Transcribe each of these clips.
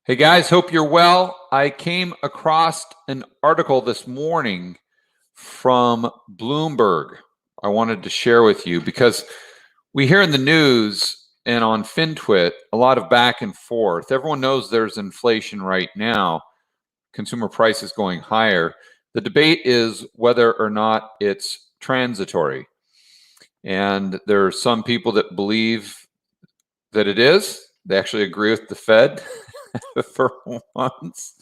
Hey guys, hope you're well. I came across an article this morning from Bloomberg. I wanted to share with you because we hear in the news and on FinTwit a lot of back and forth. Everyone knows there's inflation right now, consumer prices going higher. The debate is whether or not it's transitory. And there are some people that believe that it is. They actually agree with the Fed. For once.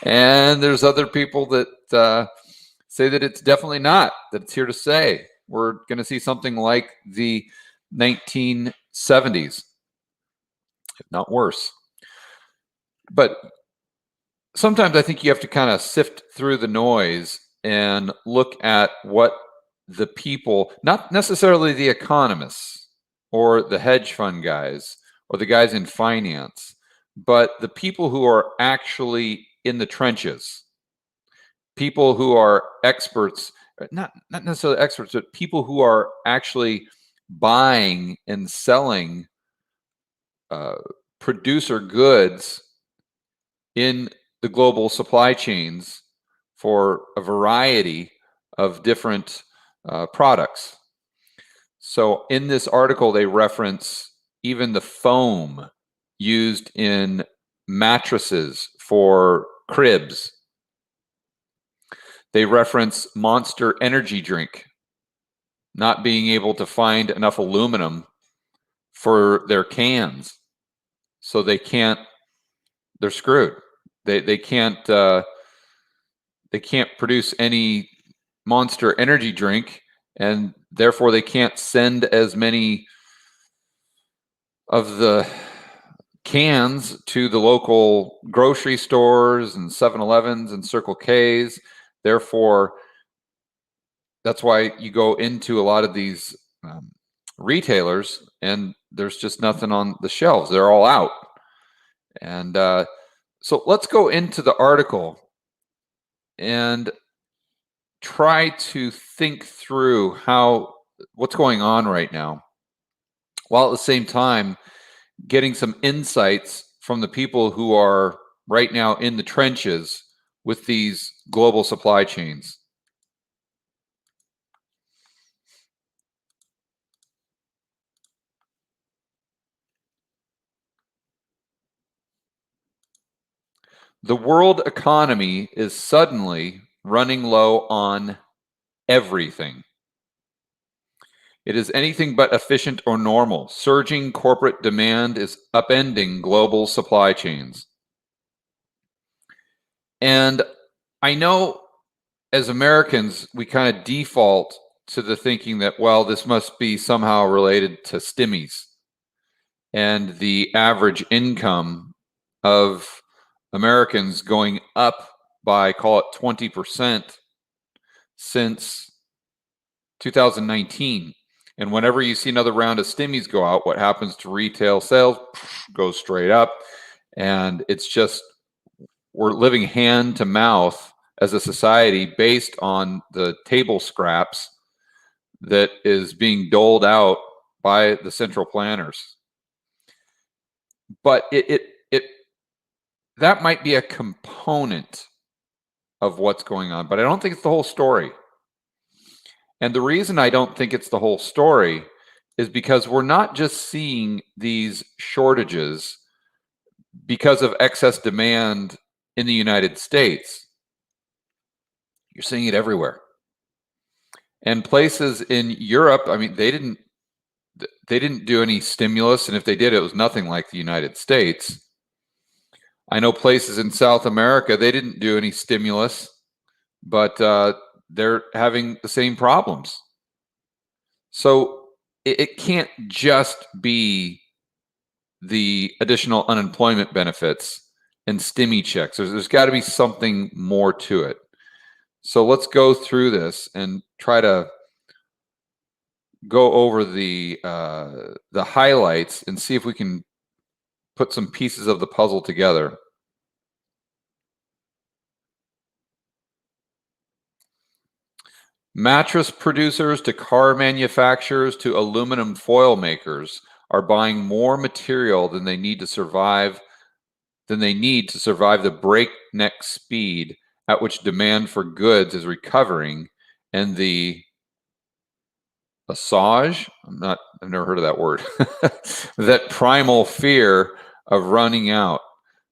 And there's other people that say that it's definitely not, that it's here to stay. We're going to see something like the 1970s, if not worse. But sometimes I think you have to kind of sift through the noise and look at what the people, not necessarily the economists or the hedge fund guys or the guys in finance, but the people who are actually in the trenches, people who are experts, not necessarily experts, but people who are actually buying and selling producer goods in the global supply chains for a variety of different products. So in this article, they reference even the foam used in mattresses for cribs. They reference Monster Energy drink not being able to find enough aluminum for their cans, so they're screwed. They can't produce any Monster Energy drink, and therefore they can't send as many of the cans to the local grocery stores and 7-Elevens and Circle K's. Therefore, that's why you go into a lot of these retailers and there's just nothing on the shelves. They're all out. And so let's go into the article and try to think through what's going on right now, while at the same time getting some insights from the people who are right now in the trenches with these global supply chains. The world economy is suddenly running low on everything. It is anything but efficient or normal. Surging corporate demand is upending global supply chains. And I know as Americans, we kind of default to the thinking that, well, this must be somehow related to stimmies and the average income of Americans going up by, call it 20% since 2019. And whenever you see another round of stimmies go out, what happens to retail sales? Goes straight up. And it's just, we're living hand to mouth as a society based on the table scraps that is being doled out by the central planners. But that might be a component of what's going on, but I don't think it's the whole story. And the reason I don't think it's the whole story is because we're not just seeing these shortages because of excess demand in the United States. You're seeing it everywhere. And places in Europe, I mean, they didn't do any stimulus, and if they did, it was nothing like the United States. I know places in South America, they didn't do any stimulus, but they're having the same problems. So it can't just be the additional unemployment benefits and stimmy checks. There's got to be something more to it. So let's go through this and try to go over the highlights and see if we can put some pieces of the puzzle together. Mattress producers to car manufacturers to aluminum foil makers are buying more material than they need to survive than they need to survive the breakneck speed at which demand for goods is recovering, and the Asajj, I've never heard of that word, that primal fear of running out.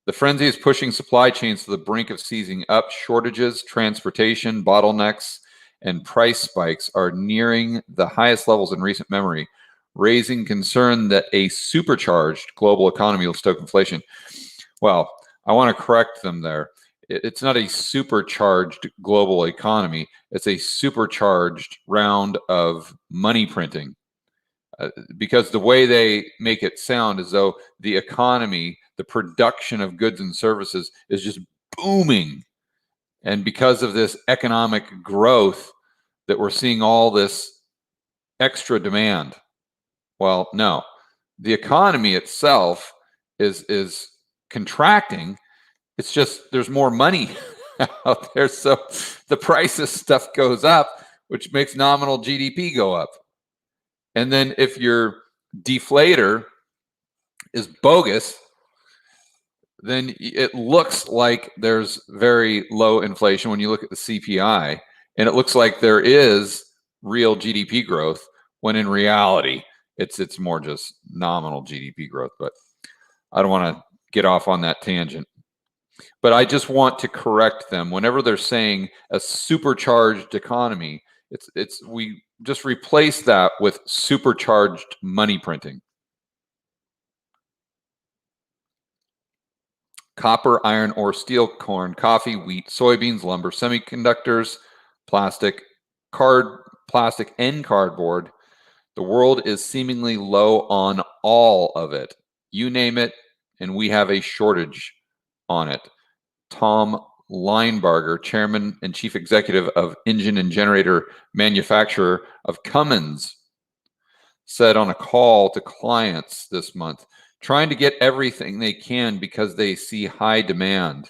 The frenzy is pushing supply chains to the brink of seizing up. Shortages, transportation, bottlenecks, and price spikes are nearing the highest levels in recent memory, raising concern that a supercharged global economy will stoke inflation. Well, I want to correct them there. It's not a supercharged global economy. It's a supercharged round of money printing. Because the way they make it sound as though the economy, the production of goods and services is just booming. And because of this economic growth that we're seeing all this extra demand. Well, no, the economy itself is contracting. It's just there's more money out there. So the price of stuff goes up, which makes nominal GDP go up. And then if your deflator is bogus, then it looks like there's very low inflation when you look at the CPI, and it looks like there is real GDP growth, when in reality, it's more just nominal GDP growth. But I don't want to get off on that tangent. But I just want to correct them. Whenever they're saying a supercharged economy, we just replace that with supercharged money printing. Copper, iron ore, steel, corn, coffee, wheat, soybeans, lumber, semiconductors, plastic and cardboard. The world is seemingly low on all of it. You name it, and we have a shortage on it. Tom Linebarger, chairman and chief executive of engine and generator manufacturer of Cummins, said on a call to clients this month, trying to get everything they can because they see high demand.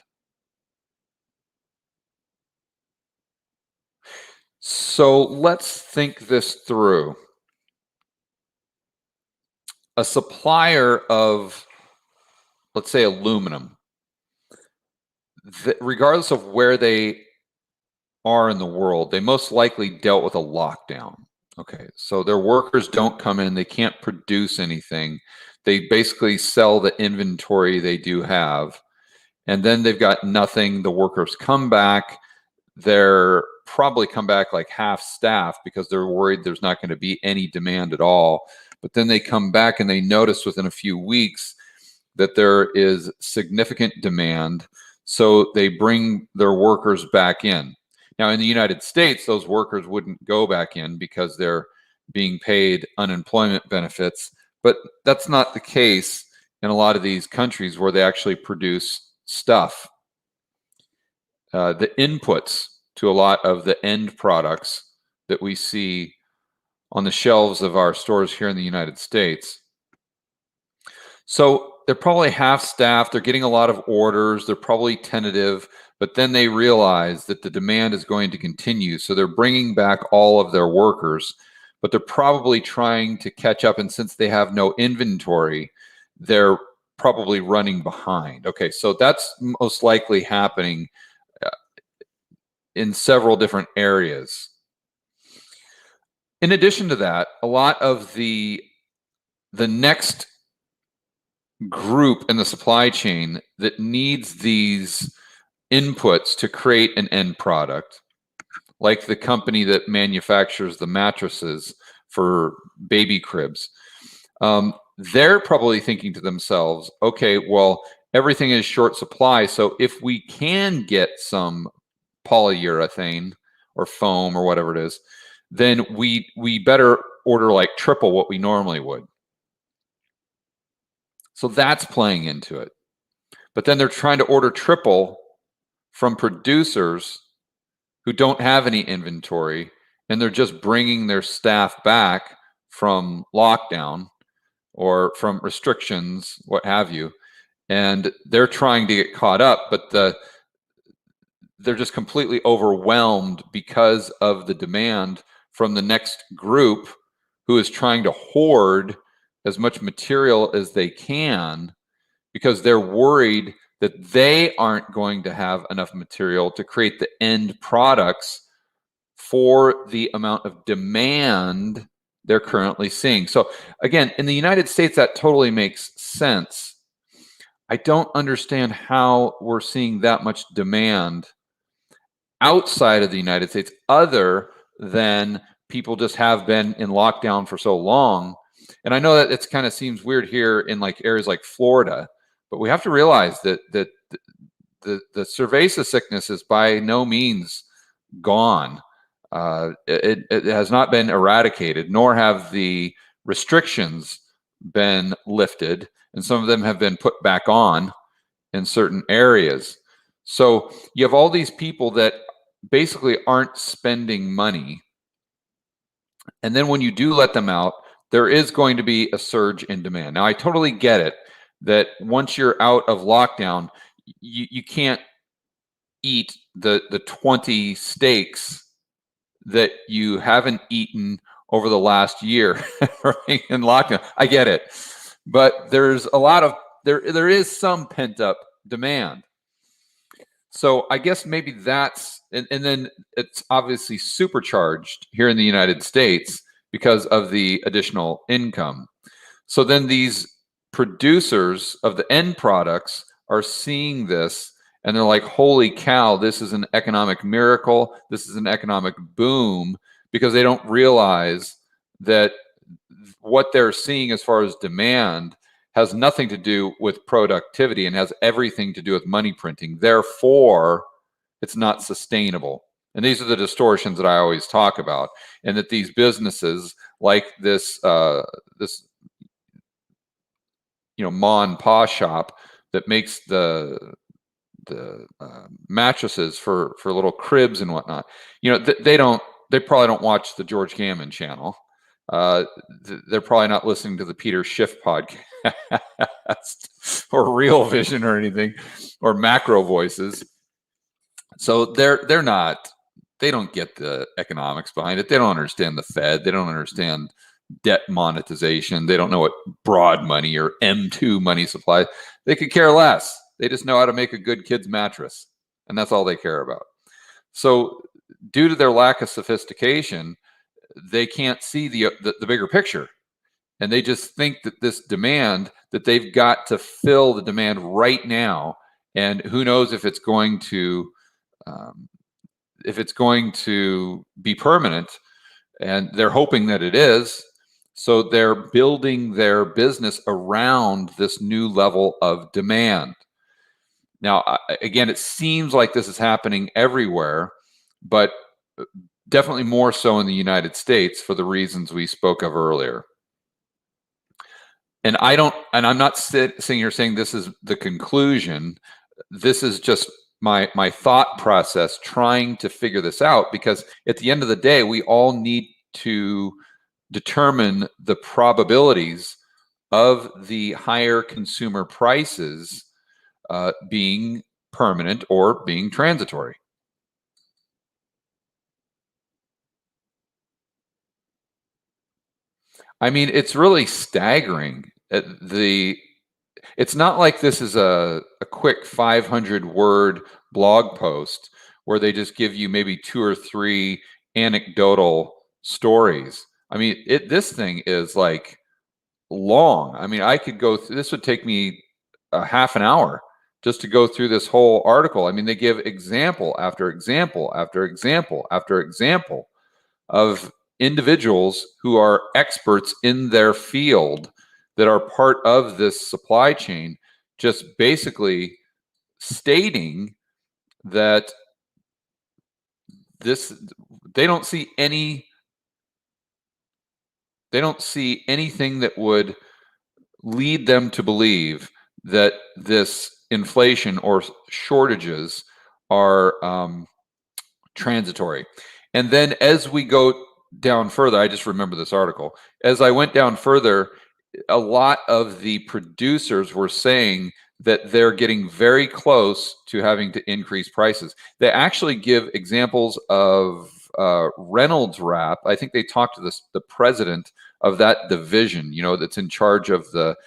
So let's think this through. A supplier of, let's say, aluminum, regardless of where they are in the world, they most likely dealt with a lockdown. Okay, so their workers don't come in, they can't produce anything. They basically sell the inventory they do have, and then they've got nothing. The workers come back. They're probably come back like half staff because they're worried there's not going to be any demand at all. But then they come back and they notice within a few weeks that there is significant demand. So they bring their workers back in. Now, in the United States, those workers wouldn't go back in because they're being paid unemployment benefits. But that's not the case in a lot of these countries where they actually produce stuff. The inputs to a lot of the end products that we see on the shelves of our stores here in the United States. So they're probably half-staffed. They're getting a lot of orders. They're probably tentative, but then they realize that the demand is going to continue. So they're bringing back all of their workers, but they're probably trying to catch up. And since they have no inventory, they're probably running behind. Okay, so that's most likely happening in several different areas. In addition to that, a lot of the next group in the supply chain that needs these inputs to create an end product, like the company that manufactures the mattresses for baby cribs, they're probably thinking to themselves, okay, well, everything is short supply. So if we can get some polyurethane or foam or whatever it is, then we better order like triple what we normally would. So that's playing into it. But then they're trying to order triple from producers who don't have any inventory, and they're just bringing their staff back from lockdown or from restrictions, what have you, and they're trying to get caught up, but they're just completely overwhelmed because of the demand from the next group who is trying to hoard as much material as they can because they're worried that they aren't going to have enough material to create the end products for the amount of demand they're currently seeing. So again, in the United States, that totally makes sense. I don't understand how we're seeing that much demand outside of the United States, other than people just have been in lockdown for so long. And I know that it kind of seems weird here in like areas like Florida, but we have to realize that the cerveza sickness is by no means gone. It has not been eradicated, nor have the restrictions been lifted, and some of them have been put back on in certain areas. So you have all these people that basically aren't spending money. And then when you do let them out, there is going to be a surge in demand. Now, I totally get it that once you're out of lockdown, you can't eat the 20 steaks that you haven't eaten over the last year in lockdown. I get it. But there's a lot of, there is some pent up demand. So I guess maybe that's, and then it's obviously supercharged here in the United States because of the additional income. So then these producers of the end products are seeing this and they're like, holy cow, this is an economic miracle. This is an economic boom, because they don't realize that what they're seeing as far as demand has nothing to do with productivity and has everything to do with money printing. Therefore, it's not sustainable. And these are the distortions that I always talk about, and that these businesses like this, this ma and pa shop that makes the mattresses for little cribs and whatnot. They probably don't watch the George Gammon channel. They're probably not listening to the Peter Schiff podcast or Real Vision or anything, or Macro Voices. So they don't get the economics behind it. They don't understand the Fed. They don't understand debt monetization. They don't know what broad money or M2 money supply. They could care less. They just know how to make a good kid's mattress, and that's all they care about. So due to their lack of sophistication, they can't see the bigger picture. And they just think that this demand, that they've got to fill the demand right now. And who knows if it's going to be permanent. And they're hoping that it is. So they're building their business around this new level of demand. Now, again, it seems like this is happening everywhere, but definitely more so in the United States for the reasons we spoke of earlier. And I'm not sitting here saying this is the conclusion. This is just my thought process trying to figure this out, because at the end of the day, we all need to determine the probabilities of the higher consumer prices being permanent or being transitory. I mean, it's really staggering. It's not like this is a quick 500-word blog post where they just give you maybe 2 or 3 anecdotal stories. I mean, this thing is like long. I mean, I could go through, this would take me a half an hour just to go through this whole article. I mean, they give example after example after example after example of individuals who are experts in their field that are part of this supply chain, just basically stating that they don't see anything that would lead them to believe that this inflation or shortages are transitory. And then as we go down further, I just remember this article. As I went down further, a lot of the producers were saying that they're getting very close to having to increase prices. They actually give examples of Reynolds Wrap. I think they talked to the president of that division, that's in charge of the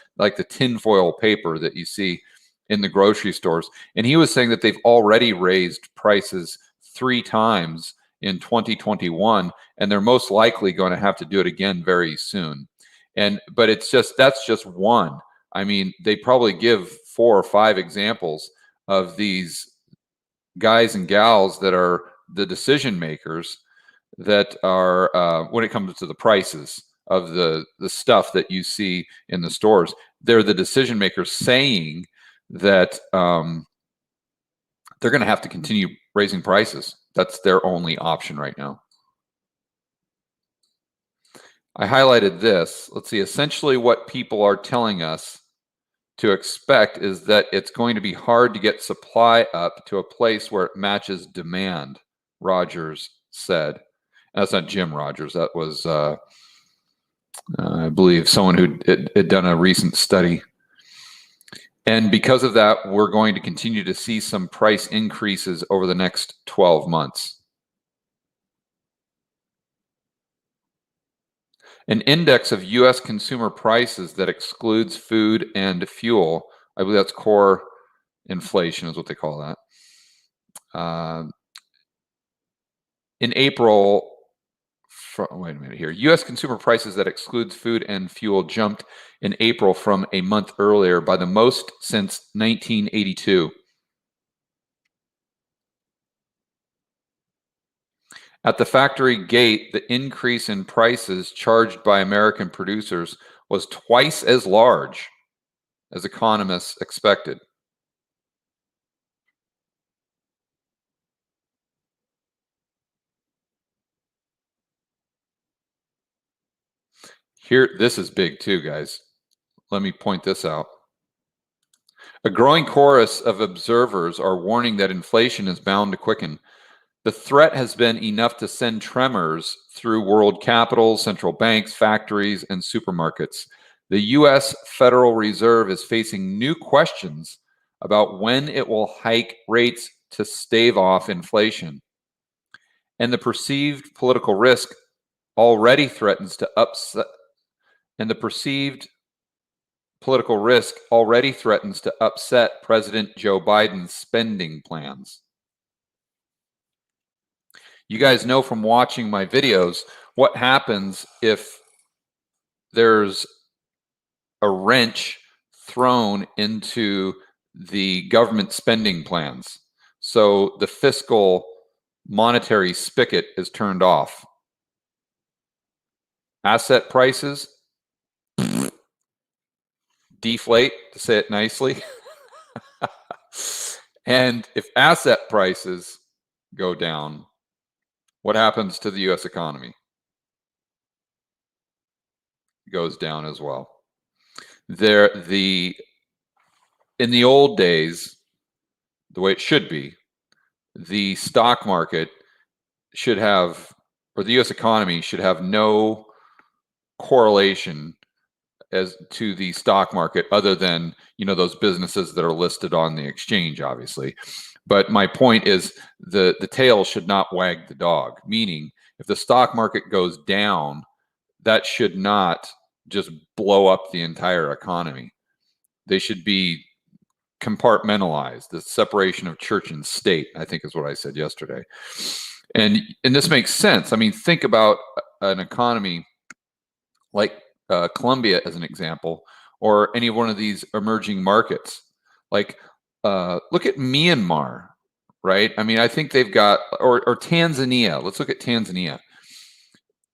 tinfoil paper that you see in the grocery stores. And he was saying that they've already raised prices 3 times in 2021, and they're most likely going to have to do it again very soon. But that's just one. I mean, they probably give 4 or 5 examples of these guys and gals that are the decision makers that are when it comes to the prices of the stuff that you see in the stores. They're the decision makers saying that they're going to have to continue raising prices. That's their only option right now. I highlighted this. Let's see. Essentially, what people are telling us to expect is that it's going to be hard to get supply up to a place where it matches demand, Rogers said. And that's not Jim Rogers. That was, I believe, someone who had done a recent study. And because of that, we're going to continue to see some price increases over the next 12 months. An index of U.S. consumer prices that excludes food and fuel, I believe that's core inflation is what they call that. In April, wait a minute here. U.S. consumer prices that excludes food and fuel jumped in April from a month earlier by the most since 1982. At the factory gate, the increase in prices charged by American producers was twice as large as economists expected. Here, this is big too, guys. Let me point this out. A growing chorus of observers are warning that inflation is bound to quicken. The threat has been enough to send tremors through world capitals, central banks, factories, and supermarkets. The U.S. Federal Reserve is facing new questions about when it will hike rates to stave off inflation. And the perceived political risk already threatens to upset President Joe Biden's spending plans. You guys know from watching my videos what happens if there's a wrench thrown into the government spending plans. So the fiscal monetary spigot is turned off. Asset prices deflate, to say it nicely. And if asset prices go down, what happens to the U.S. economy? It goes down as well. In the old days, the way it should be, the stock market should have, or the U.S. economy should have no correlation as to the stock market other than, those businesses that are listed on the exchange, obviously. But my point is the tail should not wag the dog, meaning if the stock market goes down, that should not just blow up the entire economy. They should be compartmentalized. The separation of church and state, I think, is what I said yesterday. And this makes sense. I mean, think about an economy like Colombia as an example, or any one of these emerging markets. Like, look at Myanmar, right? I mean, I think they've got, or Tanzania. Let's look at Tanzania.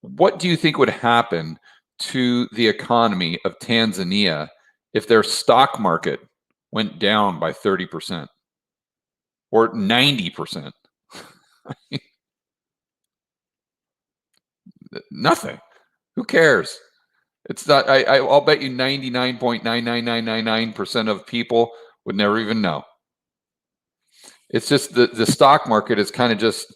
What do you think would happen to the economy of Tanzania if their stock market went down by 30% or 90%? Nothing. Who cares? It's not. I'll bet you 99.99999% of people would never even know. It's just the stock market is kind of just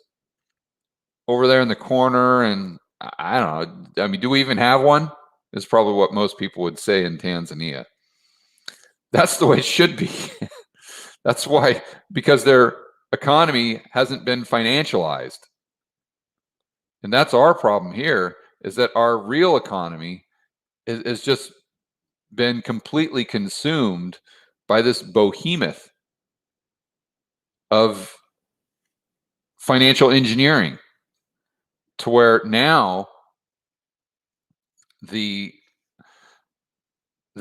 over there in the corner, and I don't know. I mean, do we even have one? Is probably what most people would say in Tanzania. That's the way it should be. That's why, because their economy hasn't been financialized. And that's our problem here, is that our real economy is just been completely consumed by this behemoth of financial engineering, to where now the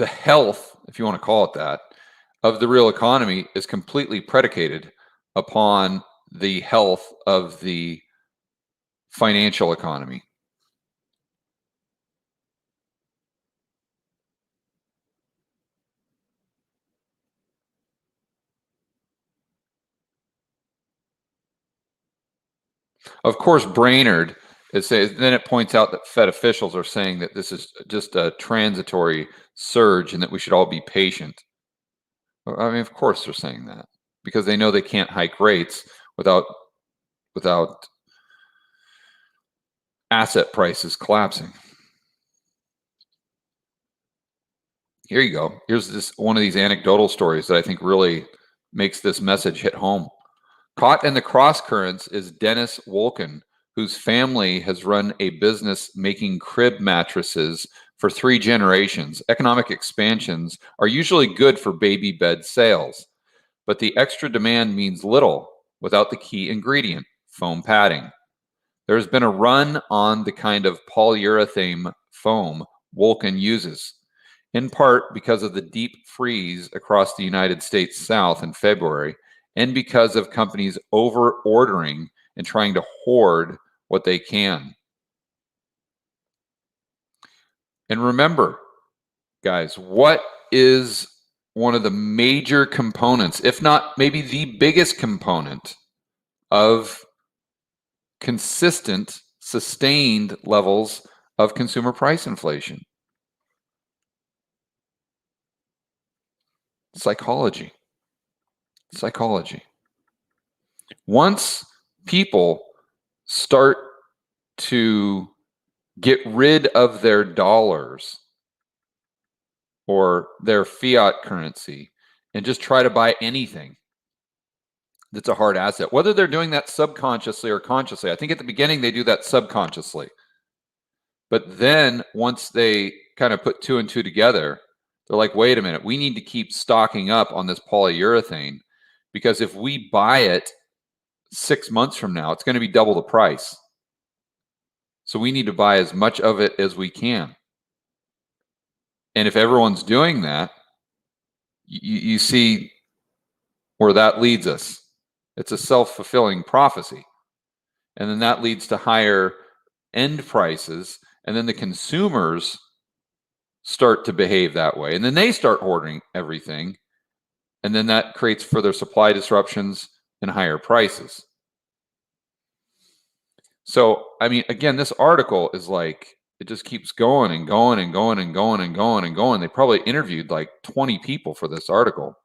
health, if you want to call it that, of the real economy is completely predicated upon the health of the financial economy. Of course, Brainerd then it points out that Fed officials are saying that this is just a transitory surge and that we should all be patient. I mean, of course they're saying that because they know they can't hike rates without asset prices collapsing. Here you go. Here's this one of these anecdotal stories that I think really makes this message hit home. Caught in the cross currents is Dennis Wolken, whose family has run a business making crib mattresses for 3 generations. Economic expansions are usually good for baby bed sales, but the extra demand means little without the key ingredient, foam padding. There has been a run on the kind of polyurethane foam Wolken uses, in part because of the deep freeze across the United States South in February, and because of companies over-ordering and trying to hoard what they can. And remember, guys, what is one of the major components, if not maybe the biggest component, of consistent, sustained levels of consumer price inflation? Psychology. Once people start to get rid of their dollars or their fiat currency and just try to buy anything that's a hard asset, whether they're doing that subconsciously or consciously. I think at the beginning they do that subconsciously. But then once they kind of put 2 and 2 together, they're like, wait a minute, we need to keep stocking up on this polyurethane, because if we buy it 6 months from now, it's going to be double the price. So we need to buy as much of it as we can. And if everyone's doing that, you see where that leads us. It's a self-fulfilling prophecy. And then that leads to higher end prices. And then the consumers start to behave that way. And then they start hoarding everything. And then that creates further supply disruptions and higher prices. So, I mean, again, this article is like, it just keeps going and going and going and going and going and going. They probably interviewed like 20 people for this article.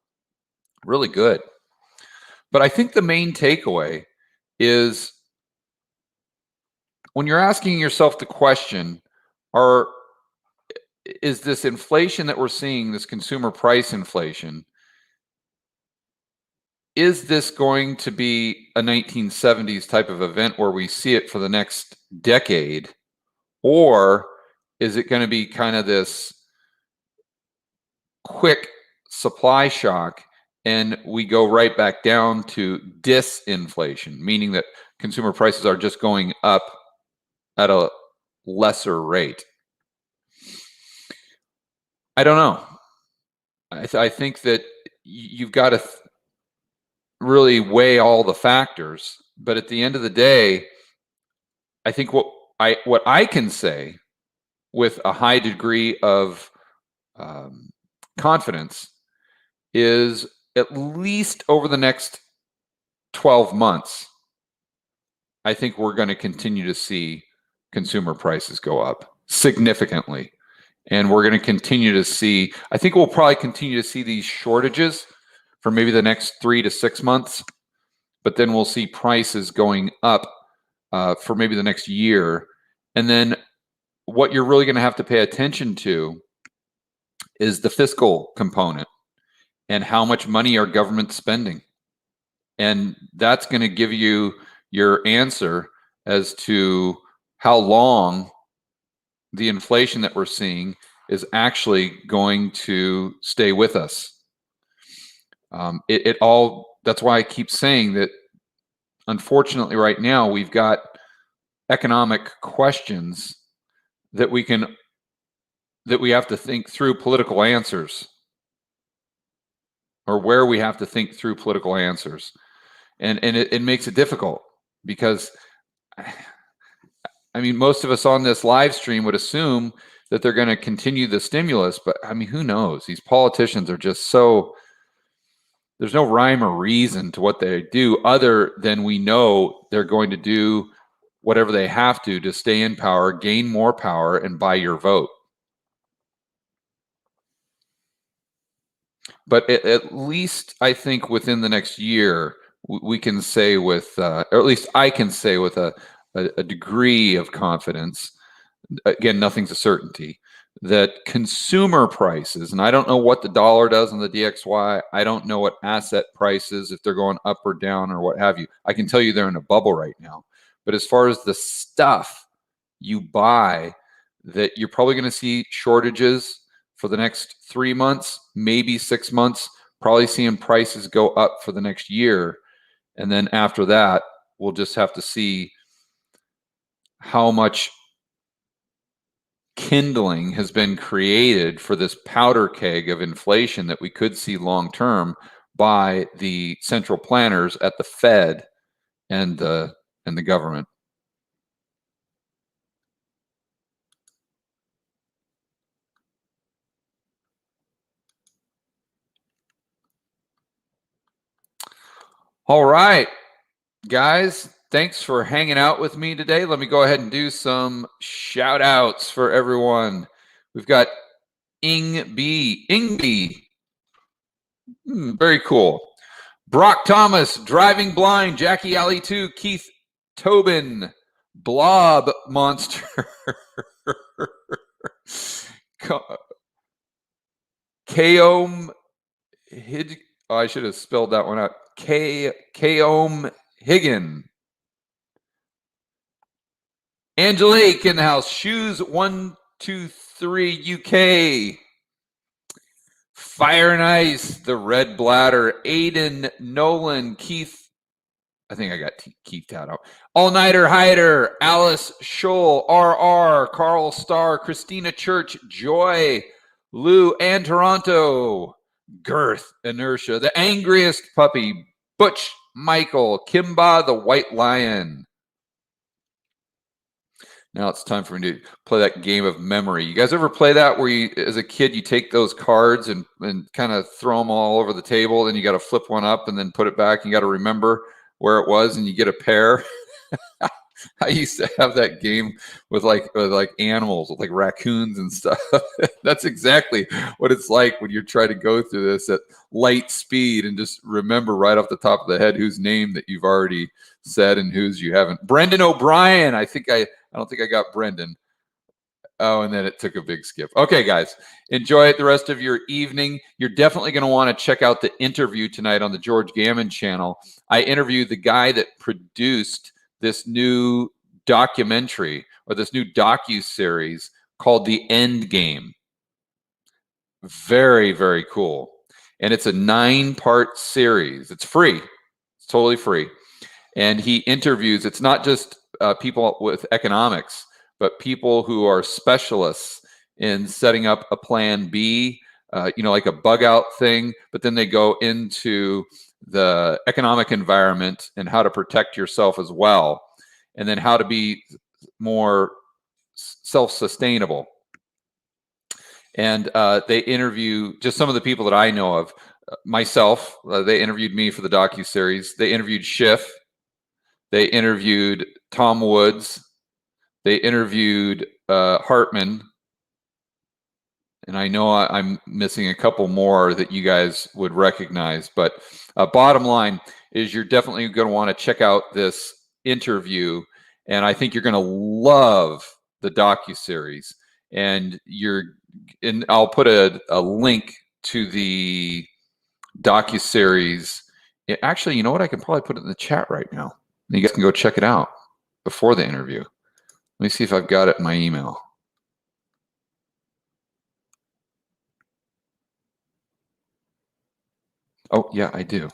Really good. But I think the main takeaway is when you're asking yourself the question, is this inflation that we're seeing, this consumer price inflation, is this going to be a 1970s type of event where we see it for the next decade? Or is it going to be kind of this quick supply shock and we go right back down to disinflation, meaning that consumer prices are just going up at a lesser rate? I don't know. I think that you've got to really weigh all the factors, but at the end of the day, I think what I can say with a high degree of confidence is at least over the next 12 months, I think we're going to continue to see consumer prices go up significantly. And we're going to continue to see, I think we'll probably continue to see these shortages for maybe the next 3 to 6 months, but then we'll see prices going up for maybe the next year. And then what you're really going to have to pay attention to is the fiscal component and how much money are governments spending. And that's going to give you your answer as to how long the inflation that we're seeing is actually going to stay with us. That's why I keep saying that, unfortunately, right now, we've got economic questions that we have to think through political answers, or where we have to think through political answers. And it makes it difficult because, I mean, most of us on this live stream would assume that they're going to continue the stimulus, but I mean, who knows? These politicians are just so, there's no rhyme or reason to what they do, other than we know they're going to do whatever they have to stay in power, gain more power, and buy your vote. But at least I think within the next year, we can say with, or at least I can say with a degree of confidence, again, nothing's a certainty, that consumer prices, and I don't know what the dollar does on the DXY. I don't know what asset prices, if they're going up or down or what have you. I can tell you they're in a bubble right now. But as far as the stuff you buy, that you're probably going to see shortages for the next 3 months, maybe 6 months, probably seeing prices go up for the next year. And then after that, we'll just have to see how much kindling has been created for this powder keg of inflation that we could see long term by the central planners at the Fed and the government. All right, guys, thanks for hanging out with me today. Let me go ahead and do some shout outs for everyone. We've got Ingby. Very cool. Brock Thomas, Driving Blind, Jackie Alley 2, Keith Tobin, Blob Monster, Kaom Hid. Oh, I should have spelled that one out. Kaom Higgin. Angelique in the house. Shoes 123 UK. Fire and Ice, the Red Bladder, Aiden Nolan, Keith. I think I got Keith out. All Nighter Hider, Alice Scholl, RR, Carl Starr, Christina Church, Joy, Lou and Toronto, Girth, Inertia, The Angriest Puppy, Butch Michael, Kimba, the White Lion. Now it's time for me to play that game of memory. You guys ever play that where you, as a kid, you take those cards and kind of throw them all over the table, and you got to flip one up and then put it back, and you got to remember where it was, and you get a pair? I used to have that game with like animals, with like raccoons and stuff. That's exactly what it's like when you're trying to go through this at light speed and just remember right off the top of the head whose name that you've already said and whose you haven't. Brendan O'Brien. I don't think I got Brendan. Oh, and then it took a big skip. Okay, guys, enjoy it the rest of your evening. You're definitely going to want to check out the interview tonight on the George Gammon channel. I interviewed the guy that produced this new documentary, or this new docu-series called The End Game. Very, very cool. And it's a 9-part series. It's free. It's totally free. And he interviews, it's not just people with economics, but people who are specialists in setting up a plan B, like a bug out thing, but then they go into the economic environment and how to protect yourself as well, and then how to be more self-sustainable. And they interview just some of the people that I know of. Myself, they interviewed me for the docu-series. They interviewed Schiff. They interviewed Tom Woods. They interviewed Hartman. And I know I'm missing a couple more that you guys would recognize. But bottom line is, you're definitely going to want to check out this interview. And I think you're going to love the docu-series. And I'll put a link to the docu-series. Actually, you know what? I can probably put it in the chat right now. You guys can go check it out before the interview. Let me see if I've got it in my email. Oh, yeah, I do.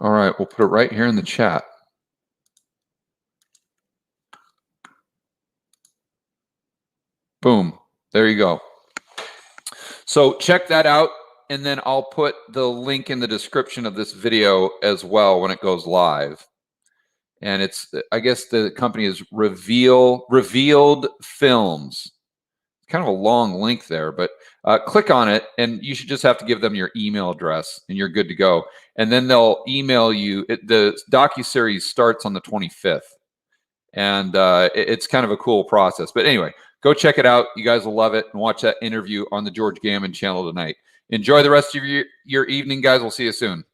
All right, we'll put it right here in the chat. Boom. There you go. So check that out, and then I'll put the link in the description of this video as well when it goes live. And it's, I guess the company is Revealed Films. Kind of a long link there, but click on it, and you should just have to give them your email address, and you're good to go. And then they'll email you. The docuseries starts on the 25th, and it's kind of a cool process. But anyway, go check it out. You guys will love it, and watch that interview on the George Gammon channel tonight. Enjoy the rest of your evening, guys. We'll see you soon.